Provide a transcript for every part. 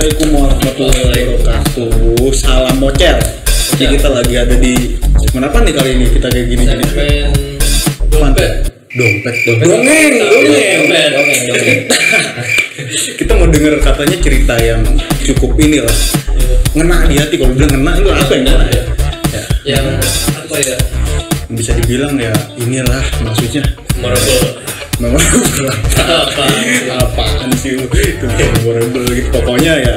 Assalamualaikum warahmatullahi wabarakatuh. Salam mocer. Jadi kita lagi ada di kenapa nih kali ini kita kayak gini gini? Dompet. Dongeng. Kita mau denger katanya cerita yang cukup inilah. Ngena di hati, kalau bilang ngena itu apa yang ngena ya? Yang apa ya? Bisa dibilang ya inilah maksudnya. Memorable apaan sih lu itu memorable gitu, pokoknya ya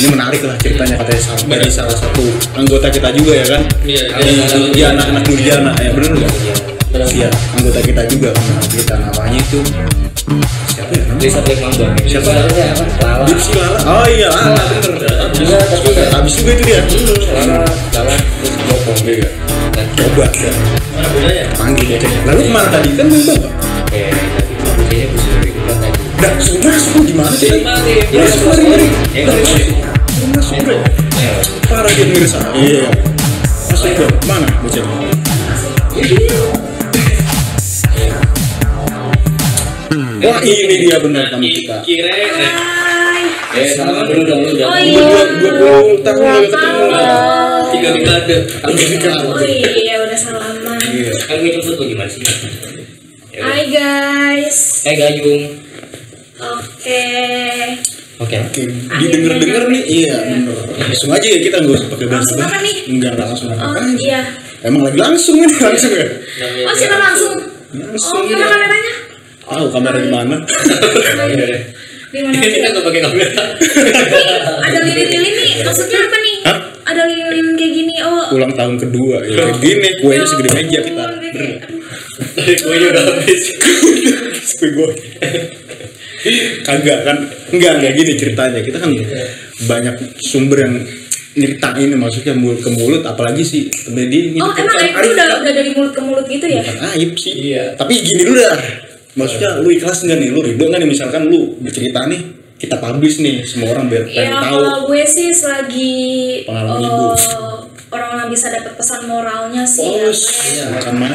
ini menarik lah ceritanya, katanya sampai dari salah satu anggota kita juga ya kan, dia anak-anak Nurjana ya, bener nggak? Iya, anggota kita juga kan, kita namanya itu siapa ya namanya? Siapa? Lala. Dipsi Lala. Oh iya Lala, bener. Habis juga itu dia. Lala terus bokong juga. Coba ya. Mana budaya? Panggil dia. Lalu kemana tadi kan memang Pak? Kayaknya bisa kita tadi. Dah, masuk gimana sih? Mari. Masuk bro. Parah dia mirsa. Iya. Masuk bro. Mana bocah? Wah ini dia benar tamu kita. Salaman dulu dong. Oh iya. 20 tahun udah ketemu. 3 dekade. Oh iya udah salaman. Iya. Kan ngejemput tuh gimana sih? Hai guys. Gayung. Oke. Oke, didengar-dengar nih, iya bener. Langsung aja ya kita nggak usah pakai bahasa. Langsung apa nih? Enggak langsung apa. Oh iya. Emang lagi langsung ini langsung ya? Oh kita langsung. Langsung. Oh mana kameranya? Tahu kamera di mana? Di mana? Kita nggak pakai kamera. Ada lilin-lilin nih. Maksudnya apa nih? Hah? Ada lilin kayak gini. Oh. Ulang tahun kedua ya. Gini kuenya segede meja kita. Kuenya udah habis. Kue gue. Kagak kan? Enggak gini ceritanya. Kita kan banyak sumber yang nyeritain ini, maksudnya mulut ke mulut, apalagi sih media ini. Oh emang aib itu udah dari mulut ke mulut gitu ya? Bukan aib sih. Iya. Tapi gini dulu dah. Maksudnya lu ikhlas nggak nih? Lu ridho nggak nih misalkan lu bercerita nih, kita publish nih semua orang biar Ya tahu. kalau gue sih selagi Pengalaman ibu. orang bisa dapat pesan moralnya sih. Oh, ya, macam mana?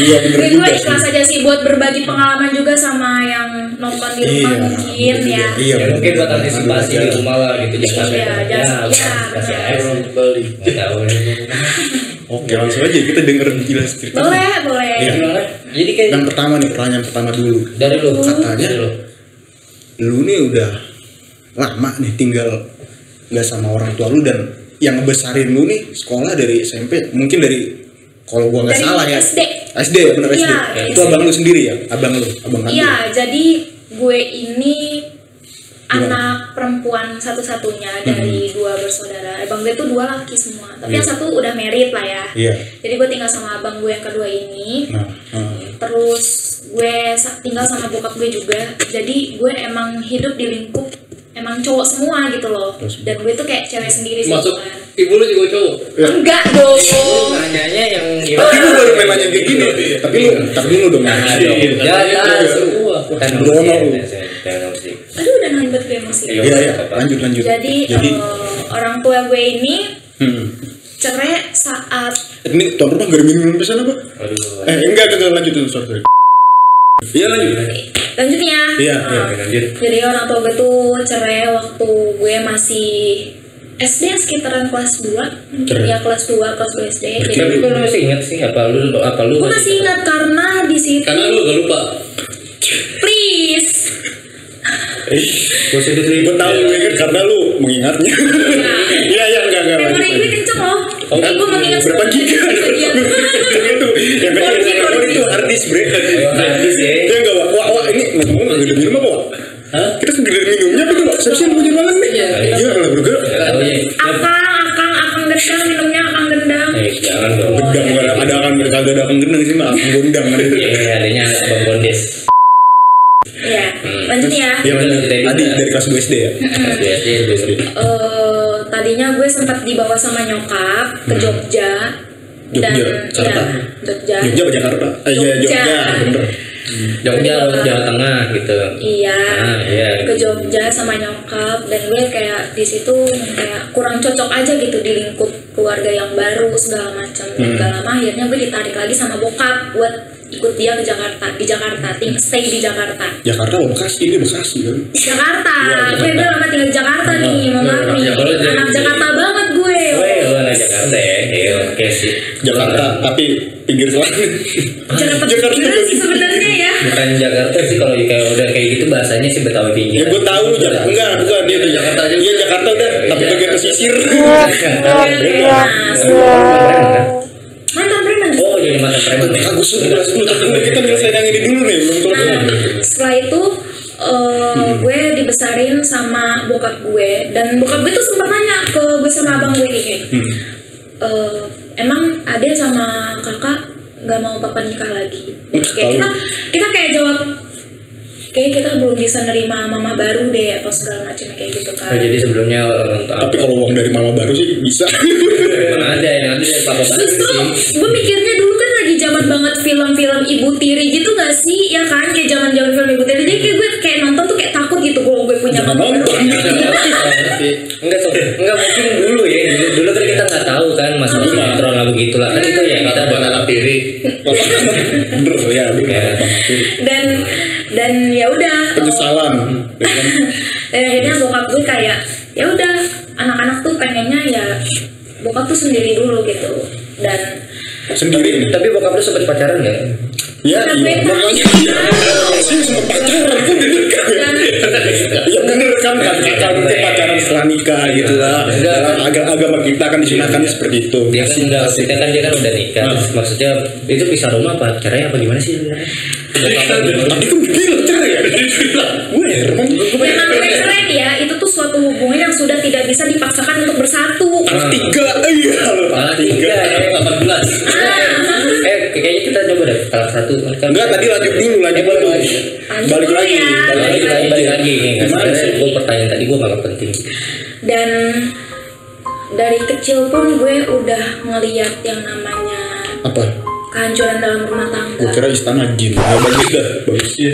Iya bener gue juga ikhlas sih. aja sih buat berbagi pengalaman juga sama yang nonton di rumah Iya, mungkin ya. Iya, Ya mungkin buat antisipasi di rumah lah gitu. Iya, jangan kasih benar. air beli. Tahu. Oke, langsung aja kita denger jelas cerita. Boleh. Iya. Gimana? Jadi kayak Yang pertama nih, pertanyaan pertama dulu. dari lu Katanya dari lu. lu nih udah lama nih tinggal nggak sama orang tua lu, dan yang ngebesarin lu nih sekolah dari SMP, mungkin dari, kalau gua nggak Dari salah ya, SD ya bener SD. Iya, Itu abang lu sendiri ya, abang kandung. Iya, jadi gue ini anak perempuan satu-satunya dari dua bersaudara. Abang gue tuh 2 laki semua, tapi yang satu udah married lah ya. Iya. Jadi gue tinggal sama abang gue yang kedua ini. Nah, Terus gue tinggal sama bokap gue juga. Jadi gue emang hidup di lingkup emang cowok semua gitu loh. Dan gue tuh kayak cewek sendiri sih. Masuk kan. ibu lu juga cowok. Enggak dong. Nanyanya yang tapi lu baru main nanya kayak gini. Tapi lu dong. Ya, semua. Kan Dono lu. Aduh udah nambet gue emosi. Iya, lanjut. Jadi orang tua gue ini cerai saat Ini tuan rumah gak ada minum pesan apa? Aduh. Enggak lanjutin sorry. Iya lanjut. lanjutnya. Iya, lanjut. Jadi orang tua gue tuh cerai waktu gue masih SD sekitaran kelas 2. Cerai. Ya kelas 2 SD. Jadi Tapi lu masih ingat sih apa lu gue masih ingat karena di situ. Karena lu gak lupa. Please. Gue sedih gue tahu gue kan karena lu mengingatnya. Iya enggak. Memori gue kenceng loh. Jadi gue mengingat berapa semua giga? kejadian. Itu yang benar itu harddisk bre. Harddisk ya. Iya enggak wah ini ngomong enggak ada minum apa? Hah? Kita segera minumnya apa tuh? Siapa sih yang punya banget nih? Iya lah bergerak. Akang gendang minumnya akang gendang. Jangan dong. Gendang ada akan berkagak ada akan gendang sih mah gondang kan itu. Iya, adanya Bang Bondes. Iya, lanjut ya. Iya lanjut tadi dari kelas 2 SD ya. Tadinya gue sempat dibawa sama nyokap ke Jogja. Jakarta. Jogja Jakarta. Iya Jogja bener. Jogja Jawa Tengah gitu. Iya. Iya. Ke Jogja sama nyokap, dan gue kayak di situ kayak kurang cocok aja gitu di lingkup keluarga yang baru segala macam. Dan gak lama akhirnya gue ditarik lagi sama bokap buat ikut dia ke Jakarta, stay di Jakarta. Jakarta apa Bekasi? Ini Bekasi kan? Jakarta, gue udah lama tinggal di Jakarta nih, mohon nih, anak Jakarta banget gue. Lu anak Jakarta ya, iya oke sih. Jakarta tapi pinggir selatan. Jakarta pinggir sih sebenarnya ya. Bukan Jakarta sih, kalau kayak udah kayak gitu bahasanya sih Betawi pinggir. Ya gue tahu Jakarta. Enggak, bukan dia tuh Jakarta aja. Iya Jakarta udah, tapi bagian pesisir. Mantan preman. Oh jadi mantan preman. Aku sudah 10 tahun kita nyelesain yang ini dulu nih, belum kelar. Setelah itu gue dibesarin sama bokap gue, dan bokap gue tuh sempat nanya ke gue sama abang gue kayak emang ade sama kakak nggak mau papa nikah lagi? Kayak kita kayak jawab kayak kita belum bisa nerima mama baru deh apa segala macam kayak gitu kan. Oh, jadi sebelumnya tapi kalau uang dari mama baru sih bisa. Mana ada yang dari papa baru justru gue mikirnya dulu kan lagi zaman banget film-film ibu tiri gitu nggak sih ya kan, kayak zaman film ibu tiri, jadi kayak gue kayak nonton tuh kayak takut gitu kalau gue punya mama baru. Enggak mungkin dulu ya, dulu kan kita nggak tahu kan masalah sinetron lah begitulah kan, itu ya kita buat anak tiri. Bener ya, dan ya udah penyesalan. Dan akhirnya bokap gue kayak ya udah anak-anak tuh pengennya ya bokap tuh sendiri dulu gitu. Dan Sendiri. Tapi bokap lu sempet pacaran nggak? Ya, iya, makanya dia sih sempat pacaran pun bener kan? Ya bener kan, kakak itu pacaran setelah nikah gitu lah. Agama kita kan disunahkannya seperti itu. Dia kan enggak, kita kan dia kan udah nikah. Maksudnya itu pisah rumah apa? Caranya apa gimana sih sebenarnya? Tadi kan gila cerai ya. Gue heran. memang cerai ya, itu tuh suatu hubungan yang sudah tidak bisa dipaksakan untuk bersatu. Anak 3, iya. Anak 3 ya 18. Kayaknya kita coba deh salah satu. Enggak, tadi lanjut dulu. Balik lagi. Gimana sih? Gue pertanyaan tadi gue nggak penting. Dan dari kecil pun gue udah ngeliat yang namanya Apa? kehancuran dalam rumah tangga. Gue kira istana jin. Bagus dah, bagus ya.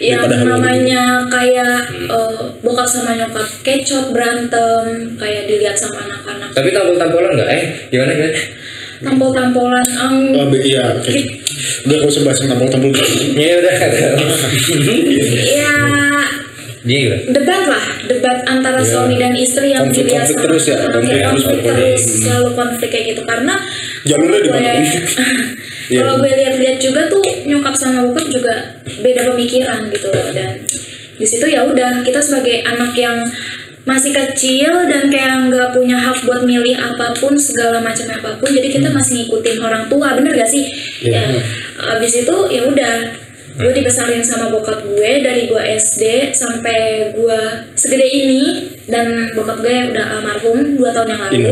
Yang namanya kayak bokap sama nyokap kecot berantem, kayak dilihat sama anak-anak. Tapi tampol-tampolan nggak? Gimana? Tampol-tampolan. Iya. Udah kalau sebahas tampol-tampol. Ya udah. Ya. Debat antara suami dan istri yang dilihat konflik terus ya, konflik terus selalu konflik kayak gitu, karena jalurnya di mana? Kalau gue lihat-lihat juga tuh nyokap sama bokap juga beda pemikiran gitu loh, dan di situ ya udah kita sebagai anak yang masih kecil dan kayak nggak punya hak buat milih apapun segala macam apapun, jadi kita masih ngikutin orang tua, bener gak sih? Ya abis itu ya udah gue dibesarin sama bokap gue dari gue SD sampai gue segede ini, dan bokap gue udah almarhum 2 tahun yang lalu.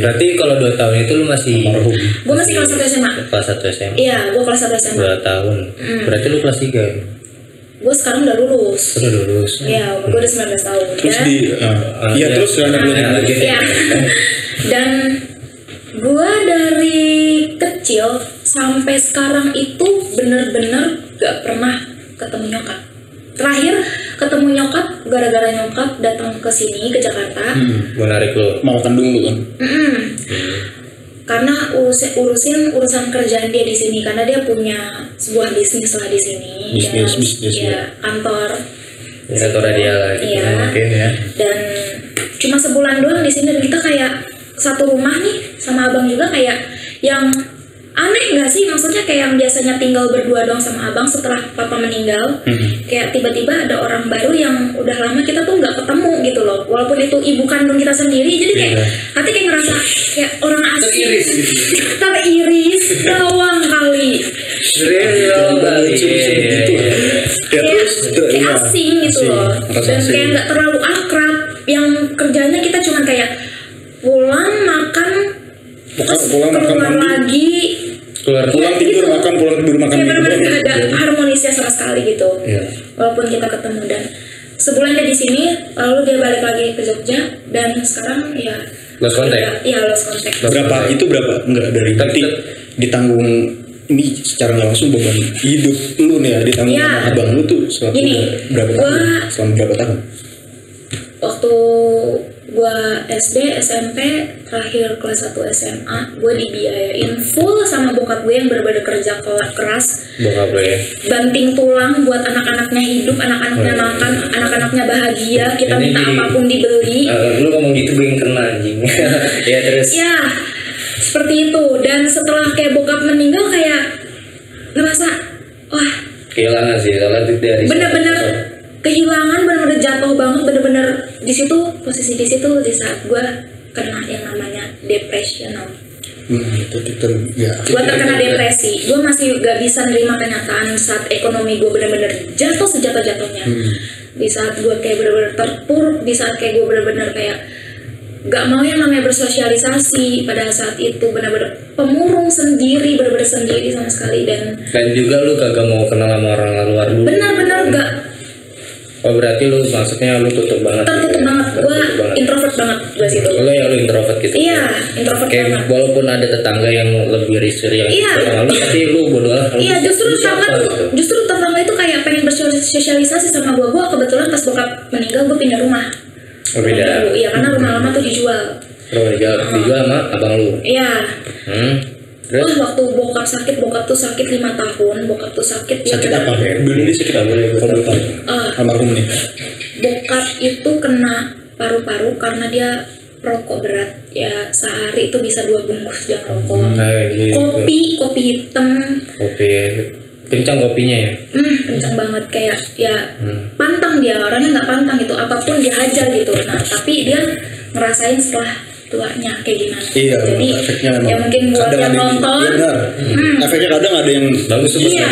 Berarti kalau 2 tahun itu lu masih almarhum? Gue masih kelas 1 SMA. Kelas 1 SMA? Iya, gue kelas 1 SMA. 2 tahun. Berarti lu kelas 3 ya? Gue sekarang udah lulus. Udah lulus? Iya, gue udah 19 tahun. Terus iya terus lagi. Dan gue dari kecil sampai sekarang itu bener-bener gak pernah ketemu nyokap. Terakhir ketemu nyokap gara-gara nyokap datang ke sini ke Jakarta. Menarik lo. Makan dulu kan. Karena urusan kerjaan dia di sini, karena dia punya sebuah bisnis lah di sini. Bisnis. Ya, kantor. Kantornya dia lah gitu. Iya. Mungkin ya. Dan cuma sebulan doang di sini, dan kita kayak satu rumah nih sama abang juga, kayak yang aneh gak sih, maksudnya kayak yang biasanya tinggal berdua doang sama abang setelah papa meninggal, kayak tiba-tiba ada orang baru yang udah lama kita tuh nggak ketemu gitu loh, walaupun itu ibu kandung kita sendiri, jadi kayak hati kayak ngerasa kayak orang asing, teriris bawang kali, kayak asing gitu loh, dan kayak nggak terlalu akrab, yang kerjanya kita cuman kayak pulang makan keluar lagi, pulang tidur makan, pulang tidur makan. Kayak benar-benar gak ada harmonisnya sama sekali gitu. Walaupun kita ketemu, dan sebulan dia di sini, lalu dia balik lagi ke Jogja, dan sekarang ya lost contact. Iya, lost contact. Berapa? Enggak dari ditanggung ini secara nggak langsung beban hidup lu nih ya, ditanggung sama abang lu tuh selama berapa tahun? Waktu gue SD, SMP, terakhir kelas 1 SMA, gue dibiayain full sama bokap gue yang bener-bener kerja keras. Bokap lo ya. Banting tulang buat anak-anaknya hidup, anak-anaknya makan, anak-anaknya bahagia. Kita Ini minta apapun dibeli. Lu ngomong gitu gue yang kena anjing. Ya terus. Ya, seperti itu. Dan setelah kayak bokap meninggal kayak ngerasa, wah, Kehilangan sih, soalnya dari bener-bener kehilangan, bener-bener jatuh banget, bener-bener di situ, posisi di situ di saat gue kena yang namanya depressional. Itu ya. Gue terkena depresi, gue masih gak bisa nerima kenyataan saat ekonomi gue bener-bener jatuh sejatuh-jatuhnya. Di saat gue kayak bener-bener terpuruk, di saat kayak gue bener-bener kayak gak mau yang namanya bersosialisasi pada saat itu, bener-bener pemurung sendiri, bener-bener sendiri sama sekali. Dan juga lu kagak mau kenal sama orang luar dulu. bener-bener gak. Oh berarti lu maksudnya lu tutup banget. Tertutup banget, gue introvert banget gue situ. Lu ya lu introvert gitu. Iya, introvert kayak banget. walaupun ada tetangga yang lebih risir yang Iya. lu, tapi lu bodo amat. Iya, justru tetangga itu kayak pengen bersosialisasi sama gue. Gue kebetulan pas bokap meninggal gue pindah rumah. Oh, beda. Iya, karena rumah lama tuh dijual. Terus dijual sama abang lu. Iya. Terus Waktu bokap sakit 5 tahun. Bokap tuh sakit dia Sakit kena- apa? Dulu dia sakit apa? Kalau tahu. Almarhum nih. Bokap itu kena paru-paru karena dia rokok berat. Ya sehari itu bisa 2 bungkus jam rokok. Kopi hitam. Kopi kencang kopinya ya. Kencang banget kayak ya pantang dia, orangnya nggak pantang gitu, apapun dia hajar gitu. Nah tapi dia ngerasain setelah tuanya kayak gimana. Iya, jadi efeknya memang. ya mungkin buat Kadang yang ada nonton iya benar. Efeknya kadang ada yang Bagus tuh Iya.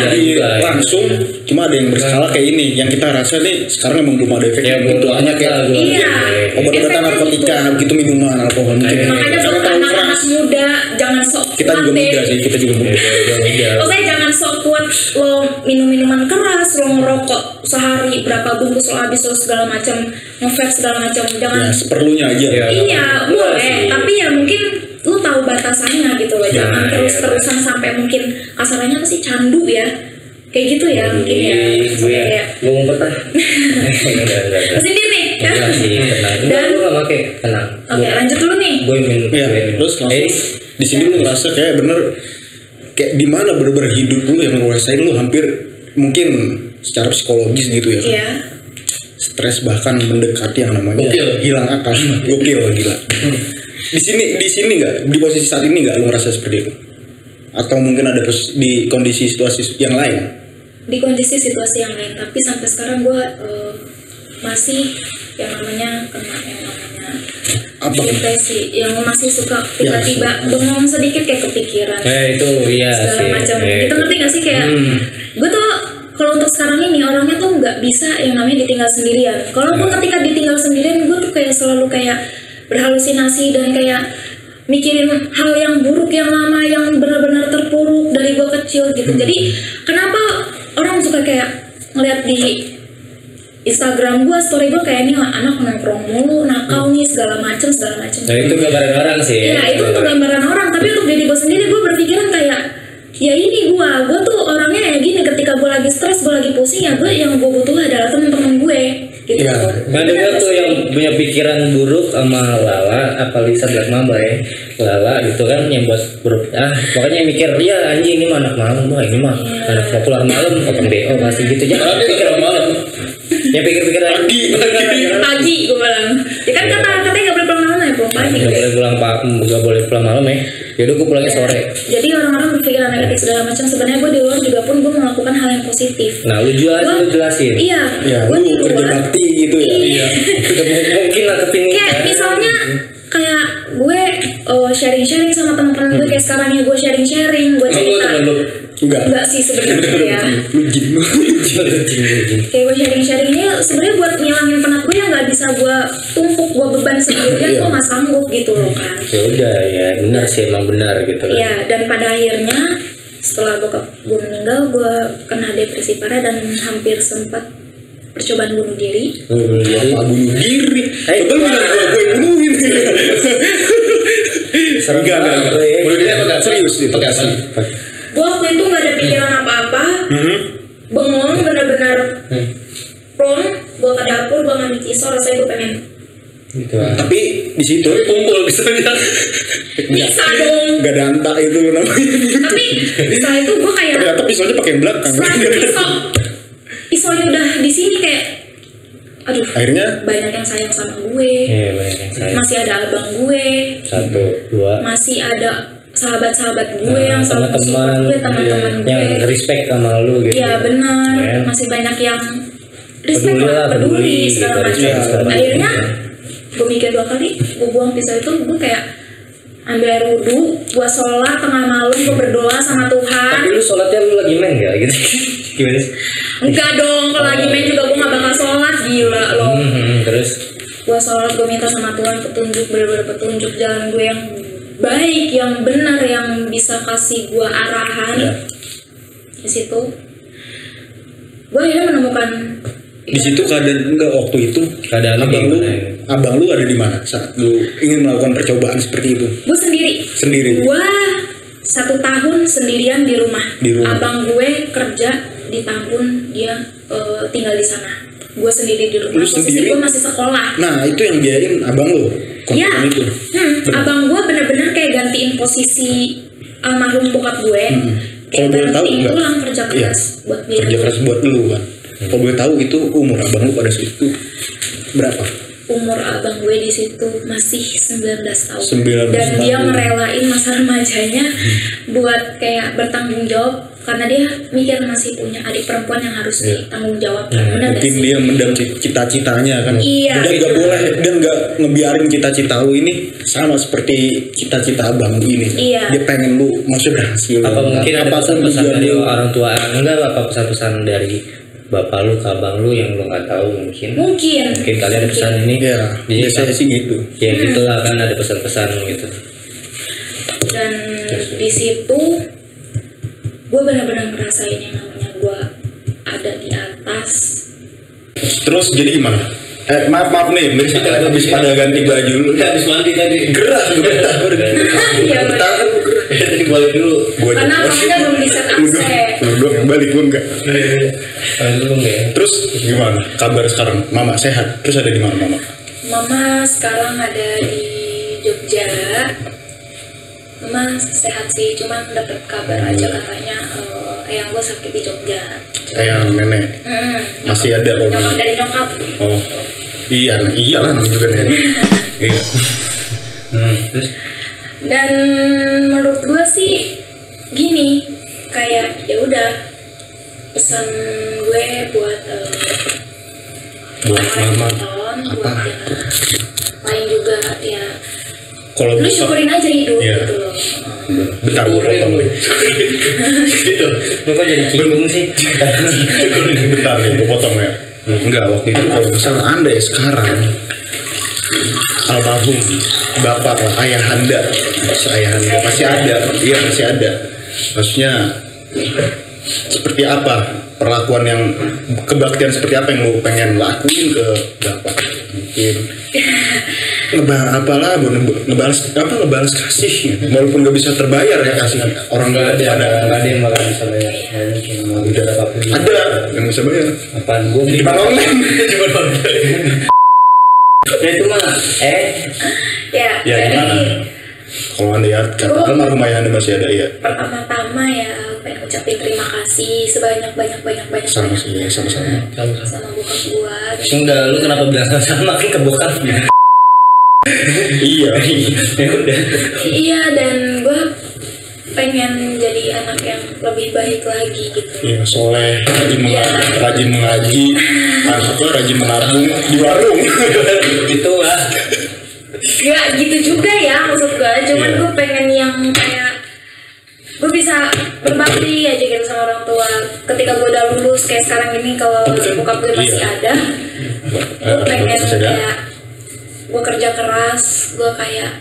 langsung, cuma ada yang berskala kayak ini. Yang kita rasa nih sekarang emang belum ada efeknya. Ya, belum Hanya kayak ada. Iya. obat-obatan Efeknya narkotika, gitu. begitu minuman, alkohol mungkin. Makanya Karena buat terlalu anak-anak keras. muda jangan sok Kita juga kuat deh. muda sih, kita juga muda. Maksudnya jangan sok kuat lo minum minuman keras, lo ngerokok sehari berapa bungkus lo habis lo segala macam, nge-vape segala macam. Jangan Ya, seperlunya aja. Iya, boleh, tapi ya mungkin lu tahu batasannya gitu loh. Jangan terus-terusan sampai mungkin kasarnya apa sih candu ya. Kayak gitu ya mungkin ya. Sampai kayak gue ngumpet ah. sendiri nih ya. Enggak sih, tenang. Dan- Dan gue gak pake, tenang. Oke, lanjut dulu nih. Gue minum. Iya, terus langsung di sini lu ngerasa kayak bener kayak di mana bener-bener hidup lu yang lu rasain lu hampir mungkin secara psikologis gitu ya. Iya. Stres bahkan mendekati yang namanya hilang akal. Gokil gila. Di sini nggak di posisi saat ini nggak lu ngerasa seperti itu? Atau mungkin ada di kondisi situasi yang lain? Di kondisi situasi yang lain, tapi sampai sekarang gue masih yang namanya kena yang namanya Apa? depresi, yang masih suka tiba-tiba bengong sedikit kayak kepikiran. Itu iya segala sih. macam. Kita ngerti gak sih kayak gue tuh kalau untuk sekarang ini orangnya tuh nggak bisa yang namanya ditinggal sendirian. Kalaupun ketika ditinggal sendirian gue tuh kayak selalu kayak berhalusinasi dan kayak mikirin hal yang buruk yang lama yang benar-benar terpuruk dari gue kecil gitu. Jadi kenapa orang suka kayak ngeliat di Instagram gue, story gue kayak ini anak nongkrong mulu, nakal nih segala macam. Nah itu gambaran orang sih. Iya itu untuk gambaran orang, tapi untuk diri gue sendiri gue berpikiran kayak ya ini gue tuh orangnya ya gini, ketika gue lagi stres, gue lagi pusing ya gue yang gue butuh adalah teman-teman gue gitu. Iya. Nah dia tuh yang punya pikiran buruk sama Lala, apa Lisa Black Mamba ya, Lala gitu kan yang buat buruk. Pokoknya mikir dia anjing ini mah anak malam, ini mah anak populer malam, potong BO masih gitu. Jangan pikir malam. Ya pikir-pikir Pagi gue bilang, ya kan katanya nggak boleh pulang malam ya, pulang pagi. Nggak boleh pulang malam ya. Yaudah gue pulangnya sore. Jadi orang-orang berpikiran negatif segala macam. Sebenarnya gue di luar juga pun gue melakukan hal yang positif. Nah lu jelasin. Iya. Ya, Gue lu di kerja luar. bakti gitu ya. Iya. Mungkin lah kepingin. Kayak misalnya kayak gue sharing-sharing sama teman-teman gue kayak sekarang ya gue sharing-sharing, gue cerita. Enggak sih sebenarnya ya. Lu jin. Kayak gue sharing-sharing ini sebenarnya buat ngilangin penat gue yang nggak bisa gue tumpuk, gue beban sendirian, gue nggak sanggup gitu loh kan. Ya udah ya benar sih, emang benar gitu kan. Iya, dan pada akhirnya setelah bokap gue meninggal, gue kena depresi parah dan hampir sempat percobaan bunuh diri. Apa bunuh diri? Betul bilang gue bunuhin. Enggak. Bunuh diri apa enggak? Serius itu. Gue waktu itu nggak ada pikiran apa-apa, bengong benar-benar plong. Gue ke dapur, gue ngambil pisau, rasanya gue pengen gitu. Tapi di situ kumpul misalnya. Bisa dong. nggak ada antak itu namanya. Tapi setelah itu gue kayak Ternyata pisaunya pakai yang belakang. setelah pisaunya udah di sini kayak aduh, Akhirnya banyak yang sayang sama gue. Iya, banyak yang sayang. Masih ada abang gue, 1, 2 masih ada sahabat-sahabat gue yang selalu teman-teman support gue, teman-teman yang gue. respect sama lu gitu. Iya benar, Ya. masih banyak yang respect Peduli lah, lah, peduli peduli, segala gitu, macam. respect segala macam. Akhirnya gue mikir 2 kali, gue buang pisau itu, gue kayak ambil air wudhu, gue sholat tengah malam, gue berdoa sama Tuhan. Tapi lu sholatnya lu lagi main gak gitu? Gimana sih? Enggak dong, kalau lagi main juga gue gak bakal sholat, gila loh. Terus Gue sholat, gue minta sama Tuhan petunjuk, bener-bener petunjuk jalan gue yang baik, yang benar, yang bisa kasih gue arahan. Di situ gue akhirnya menemukan di situ keadaan enggak waktu itu keadaan abang lu ada di mana saat lu ingin melakukan percobaan seperti itu? gue sendiri. Gue 1 tahun sendirian di rumah. Abang gue kerja di Tambun, dia tinggal di sana. Gue sendiri di rumah. Posisi gue masih sekolah. Nah itu yang biayain abang lu. Iya. Itu. Abang gue bener-bener kayak gantiin posisi almarhum bokap gue. Kalau boleh tahu nggak? Pulang kerja keras buat dia. Kerja keras buat lu kan. Kalau boleh tahu itu umur abang lu pada saat itu berapa? Umur abang gue di situ masih 19 tahun. 19 Dan dia tahun. ngerelain masa remajanya buat kayak bertanggung jawab karena dia mikir masih punya adik perempuan yang harus ditanggung jawab. Benar gak Mungkin sih? dia mendam cita-citanya kan. Iya. Dan nggak boleh dan nggak ngebiarin cita-cita lu ini sama seperti cita-cita abang lu ini. Iya. Dia pengen lu maksudnya berhasil. apa mungkin ada pesan-pesan tujuan dari lu? orang tua? Enggak, apa pesan-pesan dari bapak lu ke abang lu yang lu nggak tahu mungkin kalian ada pesan ini. Iya. Jadi Biasanya sih gitu. ya gitulah kan ada pesan-pesan gitu. Dan di situ gue benar-benar ngerasain yang namanya gue ada di atas. Terus jadi gimana? Maaf nih, habis pada ganti baju lu. Habis mandi tadi. Gerah, Iya benar. Tadi balik dulu. Gua Karena kamunya belum di set AC. Udah balik pun enggak. Kalau lu enggak ya? Terus gimana? Kabar sekarang? Mama sehat. Terus ada di mana mama? Mama sekarang ada di Jogja. Mama sehat sih, cuman dapet kabar aja katanya eyang gue sakit di Jogja. Eyang nenek. Masih ada kalau Nyokap dari nyokap. Oh. Iya lah juga nenek. Iya. Terus Dan menurut gue sih gini, kayak ya udah pesan gue buat Buat orang yang mama. nonton, Apa? buat yang lain juga ya. Kalau Lu bisa syukurin aja hidup Iya. gitu loh. bentar gue potong nih. Gitu. lu kok jadi cinggung sih? Bentar nih gue potong ya. Enggak, waktu itu kalau misalnya anda ya sekarang almarhum bapak lah, ayahanda masih ada, iya masih ada. Maksudnya seperti apa perlakuan yang kebaktian seperti apa yang lo pengen lakuin ke bapak? Mungkin ngebalas kasih, walaupun nggak bisa terbayar ya kasih orang Nggak tua ada yang bakal bisa bayar. Udah apapun. ada yang bisa bayar. Apaan gua Di mana online? Ya itu mah Ya, Ya jadi gimana? Kalau anda ya katakan almarhum ayah anda masih ada ya. pertama-tama ya pengen ucapin terima kasih sebanyak-banyak Sama sih, sama-sama. sama bokap gua. enggak, lu kenapa bilang sama kan ke bokapnya? Iya. Ya udah. Iya, dan gua pengen jadi anak yang lebih baik lagi gitu. Iya, soleh, rajin mengaji, rajin menabung di warung. Gitu lah. Gak gitu juga ya maksud gue, cuman Iya. gue pengen yang kayak gue bisa berbakti aja gitu sama orang tua ketika gue udah lulus kayak sekarang ini. Kalau bokap gue masih ada, gue pengen kayak gue kerja keras, gue kayak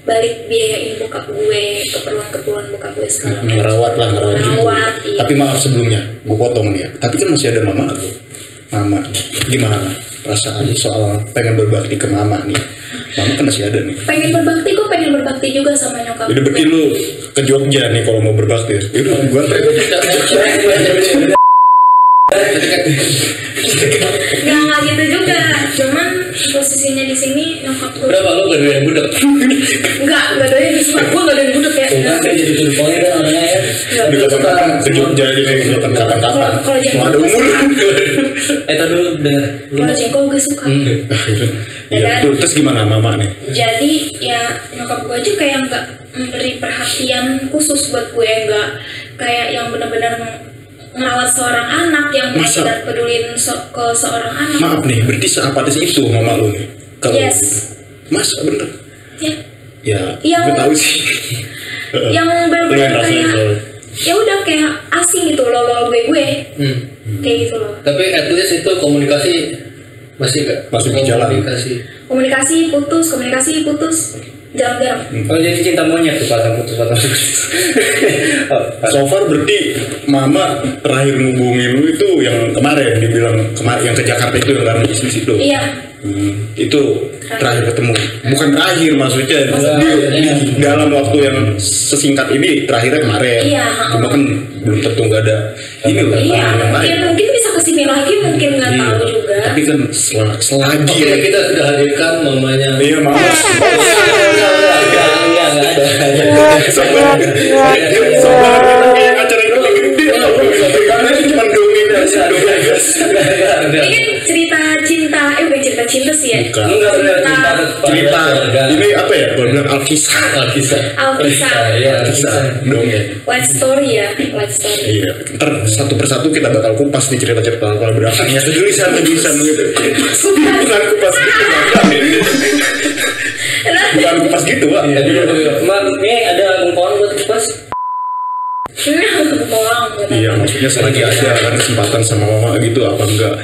balik biayain bokap gue, keperluan bokap gue sekarang. Ngerawat juga. Iya. Tapi maaf sebelumnya, gue potong nih ya. Tapi kan masih ada mama tuh. Mama, gimana perasaan soal pengen berbakti ke mama nih? Mama kan masih ada nih. Pengen berbakti, gue pengen berbakti juga sama nyokap. Udah berarti lu ke Jogja nih kalau mau berbakti. Yaudah, gue Nggak gitu juga, cuman posisinya di sini nyokap gue. Berapa lu gak doyan budak? Enggak doyan sumpah gue enggak doyan budak ya. Enggak kayak jadi tulisannya kan orangnya ya. Udah kapan ke Jogja jadi kapan-kapan. Kalau Mau ada umur. Tadi dulu dengar. Kalau jengkol gue suka. Iya, terus gimana mama nih? Jadi ya nyokap gue aja kayak nggak memberi perhatian khusus buat gue, nggak kayak yang benar-benar merawat seorang anak yang tidak pedulin ke seorang anak. Maaf nih, berarti seapatis itu mama lu nih? Kalau Yes. Mas bener? Ya. Ya, gue tahu sih. Yang benar-benar kayak ya udah kayak asing gitu loh gue kayak gitu loh. Tapi at least itu komunikasi masih gak? Masih berjalan. Komunikasi putus jarang-jarang. Oh jadi cinta monyet tuh patah putus. So far berarti mama terakhir ngubungin lu itu yang kemarin dibilang yang ke Jakarta itu yang karena bisnis itu. Iya. Itu terakhir ketemu. Bukan terakhir maksudnya di dalam waktu yang sesingkat ini terakhirnya kemarin. Iya. Cuma kan belum tentu nggak ada ini loh. Iya. Mungkin bisa kesini lagi, mungkin nggak tahu juga. Tapi kan selagi. Oke, kita sudah hadirkan mamanya. Iya mama. Sobat kayak acara itu lagi gede karena itu cuma dominasi. Ini cerita cinta, bukan cerita cinta sih ya. Cerita ini apa ya? Kalau bilang Alkisah dongeng. Life story ya, life story. Iya, ntar satu persatu kita bakal kupas nih cerita-cerita kalau belakangnya tulisan gitu. Bukan kupas gitu. Bukan kupas gitu, Pak. Ini ada kumpul buat kupas. Iya, maksudnya selagi ada kan kesempatan sama mama gitu apa enggak?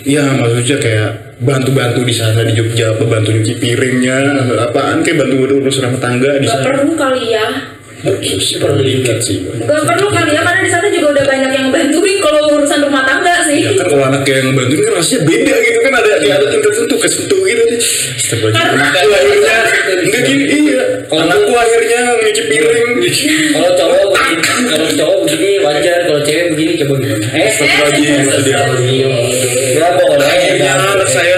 Iya, maksudnya kayak bantu-bantu di sana di Jogja, bantu nyuci piringnya, apaan kayak bantu urus rumah tangga di sana. Gak perlu kali ya. Perlu dikit sih. Gak perlu kali ya karena di sana juga udah banyak yang bantuin kalau urusan rumah tangga sih. Iya kan kalau anak yang bantuin kan rasanya beda gitu kan ada tingkat tertentu kesentuh gitu. Anakku akhirnya enggak gini iya. Anakku akhirnya nyuci piring. Kalau cowok begini wajar, kalau cewek begini coba gimana? Gak boleh. Anak saya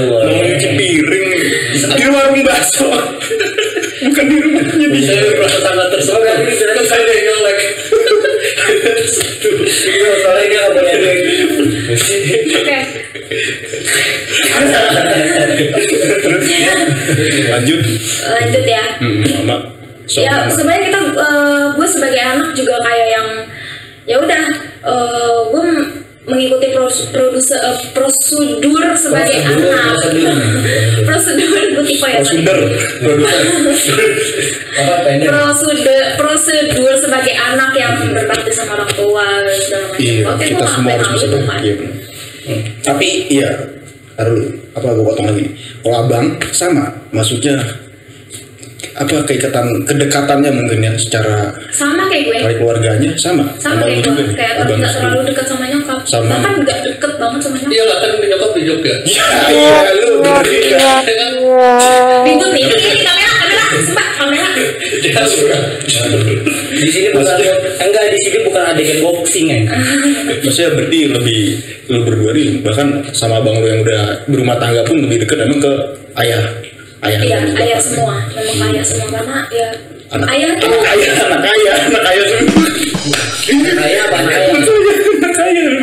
mau nyuci piring di warung bakso. Bukan di rumahnya di saya merasa sangat tersohor. Tapi ternyata saya yang nyolek. Soalnya dia nggak boleh duit. Oke. Lanjut ya. Mama. Ya sebenarnya kita gue sebagai anak juga kayak yang ya udah gue mengikuti prosedur sebagai anak. Prosedur gue tipe ya. Prosedur sebagai anak yang berbakti sama orang tua segala macam. Iya, kita semua harus bisa berbakti. Tapi iya, harus apa gue potong lagi. Kalau abang sama, maksudnya apa kedekatannya mungkin ya secara sama kayak gue. Kayak keluarganya sama kayak gue. Kayak nggak terlalu dekat sama nyokap. Bahkan nggak deket banget sama nyokap. Iya lah kan nyokap di Jogja. Iya lu bener ya. Bingung nih ini kamera sumpah kamera. Di sini bukan adegan boxing ya. Maksudnya berarti lu berdua nih bahkan sama abang lu yang udah berumah tangga pun lebih dekat emang ke ayah. Iya, ayah semua. Memang ayah semua karena ya ayah tuh anak ayah semua. Anak ayah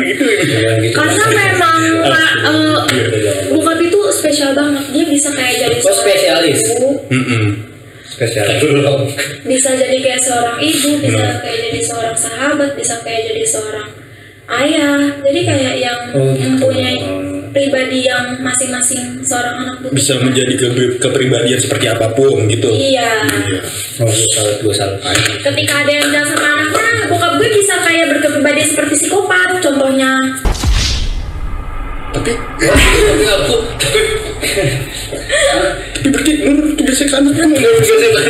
gitu. Karena memang bokap itu spesial banget. Dia bisa kayak jadi spesialis. Spesialis. Bisa jadi kayak seorang ibu, bisa kayak jadi seorang sahabat, bisa kayak jadi seorang ayah. Jadi kayak yang mempunyai pribadi yang masing-masing seorang anak butuh. Bisa menjadi kepribadian seperti apapun gitu. Iya. Gue salah. Ketika ada yang jalan sama anaknya, bokap gue bisa kayak berkepribadian seperti psikopat, contohnya. Tapi aku tapi berarti menurut tuh biasa kan kan nggak bisa enggak.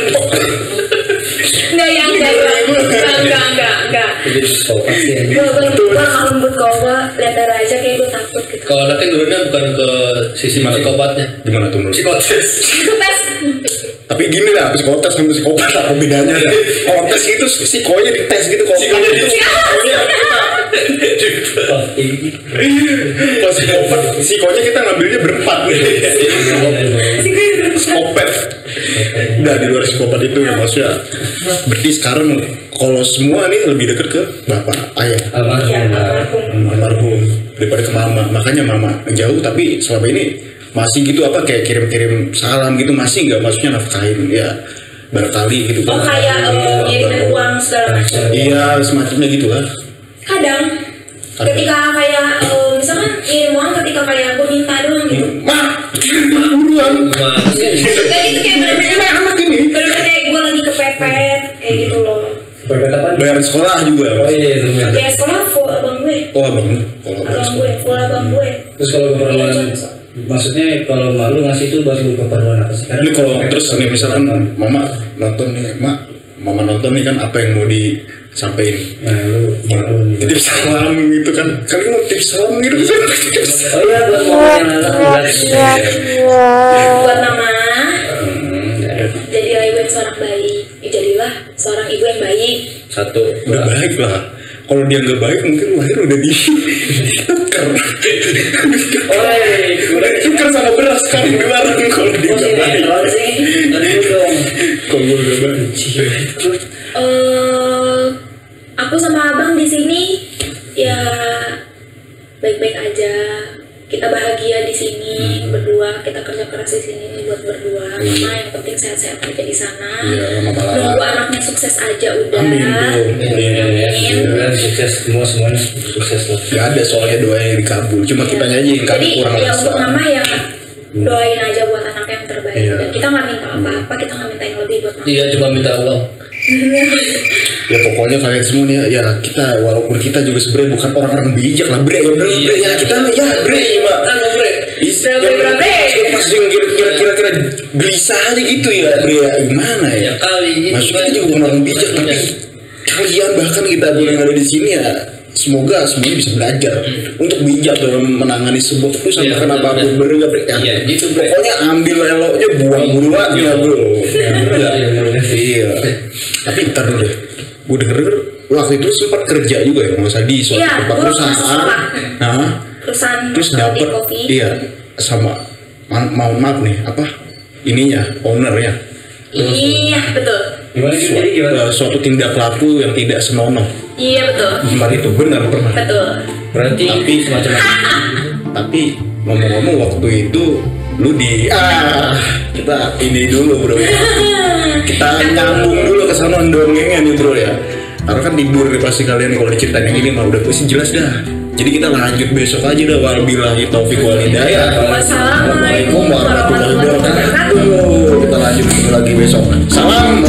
Gue nggak lembut kalau gue lihat darah aja kayak gue takut gitu. Kalau anaknya nurunnya bukan ke sisi psikopatnya. Gimana tuh menurut? Psikotes. Tapi gini lah, psikotes sama psikopat apa bedanya? Kalau tes itu psikonya dites gitu, kalau psikonya Pas psikopat, psikonya kita ngambilnya berempat nih. Psikopat. Udah di luar psikopat itu ya maksudnya. Berarti sekarang kalau semua nih lebih dekat ke bapak, ayah, almarhum daripada ke mama. Makanya mama jauh tapi selama ini masih gitu apa kayak kirim-kirim salam gitu masih nggak, maksudnya nafkahin ya barangkali gitu kan. Oh kayak ngirimin uang segala macam. Iya semacamnya gitu lah. Kadang ketika kayak misalkan ngirim uang ketika kayak aku minta doang gitu. Mah, buruan. Kayak itu kayak bener-bener anak ini. Bener-bener kayak gue lagi kepepet kayak gitu loh. Pepet apa? Bayar sekolah juga. Oh iya itu. Bayar sekolah full abang gue. Oh abang gue, full abang gue. Terus kalau keperluan maksudnya kalau malu ngasih itu baru keperluan apa sih? Ini kalau terus nih misalkan mama nonton nih, mama nonton nih kan apa yang mau disampaikan? Nah lu titip salam gitu kan? Kalian mau titip salam gitu? Oh iya buat mama yang anak buat mama. Jadilah ibu yang seorang baik. Jadilah seorang ibu yang baik. Satu. Udah baik lah. Kalau dia nggak baik mungkin lahir udah ditukar. Udah ditukar sama beras kan dilarang kalau dia nggak baik. Kalau gue nggak baik. Aku sama abang di sini ya baik-baik aja. Kita bahagia di sini berdua. Kita kerja keras di sini buat berdua. Mama yang penting sehat-sehat aja di sana. Nunggu anaknya sukses aja udah. Amin. Sukses semuanya sukses lah. Gak ada soalnya doa yang dikabul. Cuma kita aja yang kadang kurang rasa. Jadi ya untuk mama ya doain aja buat anak yang terbaik. Dan kita nggak minta apa-apa. Kita nggak minta yang lebih buat mama. Iya cuma minta uang. Ya pokoknya kalian semua nih ya kita walaupun kita juga sebenarnya bukan orang-orang bijak lah bre ya kita ya bre mbak pasti kira-kira gelisah aja gitu ya bre ya gimana ya maksud kita juga bukan orang bijak tapi kalian bahkan kita yang ada di sini ya semoga semuanya bisa belajar untuk bijak dalam menangani sebuah keputusan bahkan apapun bener ya gitu pokoknya ambil eloknya buang buruan ya bro iya tapi ntar dulu deh gue denger waktu itu sempat kerja juga ya nggak usah di suatu tempat perusahaan terus dapat iya sama maaf nih apa ininya ownernya iya betul gimana suatu tindak laku yang tidak senonoh. Iya betul. Tempat itu benar pernah. Betul. Berarti tapi semacam tapi ngomong-ngomong waktu itu lu kita ini dulu bro. Kita nyambung dulu ke sana dongengnya nih bro ya. Karena kan libur nih pasti kalian kalau diceritain yang ini mah udah pasti jelas dah. Jadi kita lanjut besok aja dah. Wabillahi taufiq wal hidayah. Wassalamualaikum warahmatullahi wabarakatuh. Kita lanjut lagi besok. Salam.